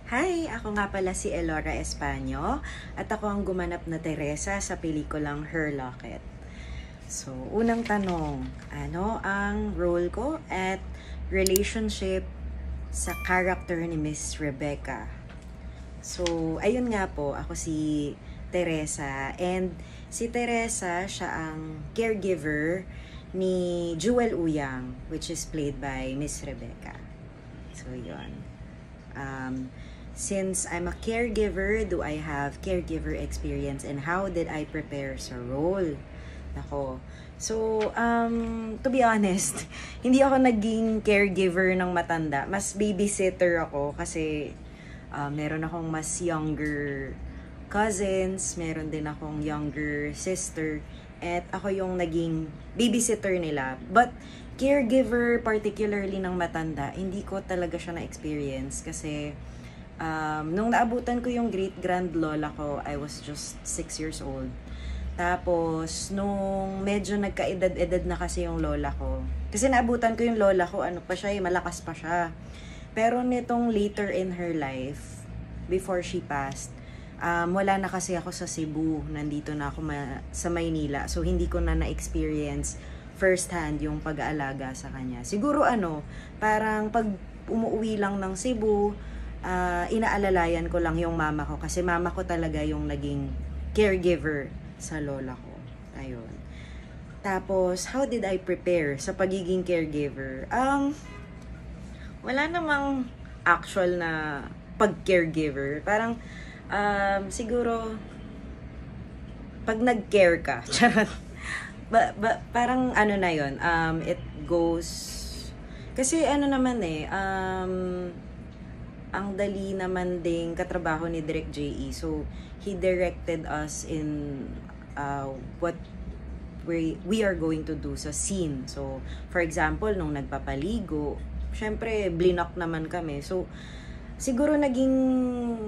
Hi! Ako nga pala si Elora Españo at ako ang gumanap na Teresa sa pelikulang Her Locket. So, unang tanong, ano ang role ko at relationship sa character ni Miss Rebecca? So, ayun nga po, ako si Teresa and si Teresa, siya ang caregiver ni Jewel Uyang, which is played by Miss Rebecca. So, yun. Since I'm a caregiver, do I have caregiver experience and how did I prepare sa role? Nako. So, to be honest, hindi ako naging caregiver ng matanda. Mas babysitter ako kasi meron akong mas younger cousins, meron din akong younger sister, at ako yung naging babysitter nila. But caregiver, particularly ng matanda, hindi ko talaga siya na-experience kasi nung naabutan ko yung great-grand lola ko, I was just 6 years old. Tapos, nung medyo nagkaedad-edad na kasi yung lola ko, kasi naabutan ko yung lola ko, ano pa siya, malakas pa siya. Pero nitong later in her life, before she passed, wala na kasi ako sa Cebu, nandito na ako sa Maynila. So, hindi ko na na-experience first-hand yung pag-aalaga sa kanya. Siguro parang pag umuwi lang ng Cebu, inaalalayan ko lang yung mama ko kasi mama ko talaga yung naging caregiver sa lola ko. Ayun. Tapos, how did I prepare sa pagiging caregiver? Wala namang actual na pag-caregiver. Parang, siguro, pag nag-care ka, charot. Parang na yun, it goes, kasi naman ang dali naman ding katrabaho ni Direk J.E. So, he directed us in what we are going to do sa scene. So, for example, nung nagpapaligo, syempre, blinak naman kami. So, siguro naging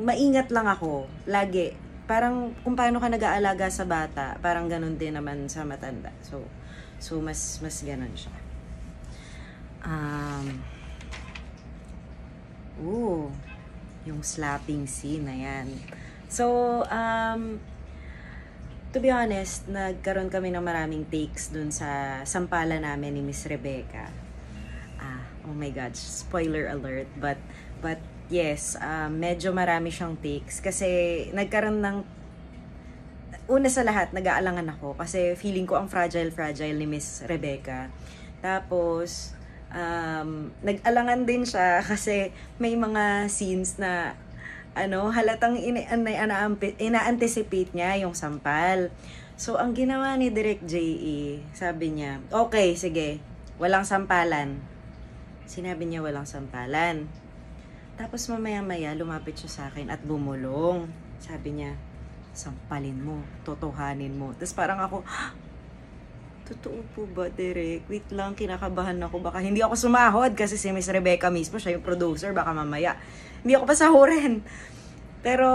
maingat lang ako, lagi. Parang kung paano ka nag-aalaga sa bata, parang ganun din naman sa matanda. So mas ganun siya. Yung slapping scene na yan. So, to be honest, nagkaroon kami ng maraming takes dun sa sampala namin ni Miss Rebecca. Oh my God, spoiler alert. But yes, medyo marami siyang takes kasi nagkaroon ng, una sa lahat, nag-aalangan ako kasi feeling ko ang fragile ni Miss Rebecca. Tapos, nag-alangan din siya kasi may mga scenes na halatang ina-anticipate niya yung sampal. So, ang ginawa ni Direk J.E., sabi niya, okay, sige, walang sampalan. Sinabi niya walang sampalan. Tapos mamaya-maya, lumapit siya sa akin at bumulong. Sabi niya, sampalin mo, totohanin mo. Tapos parang ako, totoo po ba, Direk? Wait lang, kinakabahan ako. Baka hindi ako sumahod kasi si Miss Rebecca mismo, siya yung producer. Baka mamaya, hindi ako pasahurin. Pero,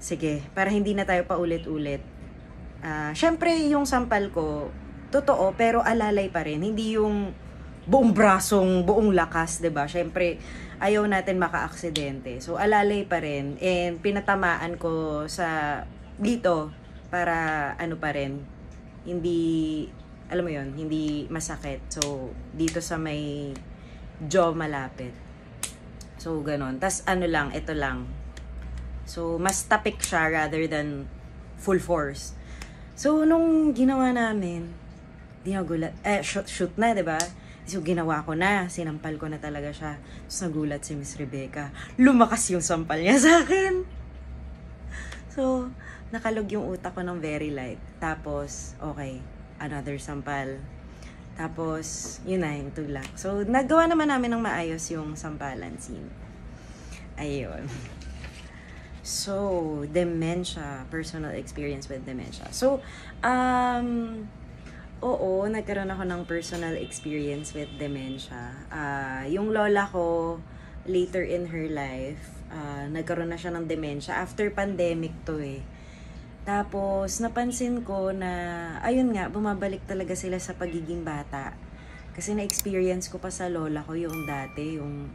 sige, para hindi na tayo paulit-ulit. Syempre, yung sampal ko, totoo, pero alalay pa rin. Hindi yung buong brasong, buong lakas, 'di ba? Syempre, ayaw natin maka-aksidente. So, alalay pa rin. And pinatamaan ko sa dito para pa rin, hindi, alam mo yon, hindi masakit. So, dito sa may jaw malapit. So, ganon. Tas ito lang. So, mas tapik siya rather than full force. So, nung ginawa namin, dinagulat, shoot na, 'di ba? So, ginawa ko na. Sinampal ko na talaga siya. Tapos, nagulat si Miss Rebecca. Lumakas yung sampal niya sa akin. So, nakalog yung utak ko ng very light. Tapos, okay, another sampal. Tapos, yun na, yung tulak. So, nagawa naman namin ng maayos yung sampalan scene. Ayun. So, dementia. Personal experience with dementia. So, oo, nagkaroon ako ng personal experience with dementia. Yung lola ko, later in her life, nagkaroon na siya ng dementia. After pandemic to eh. Tapos, napansin ko na, ayun nga, bumabalik talaga sila sa pagiging bata. Kasi na-experience ko pa sa lola ko yung dati, yung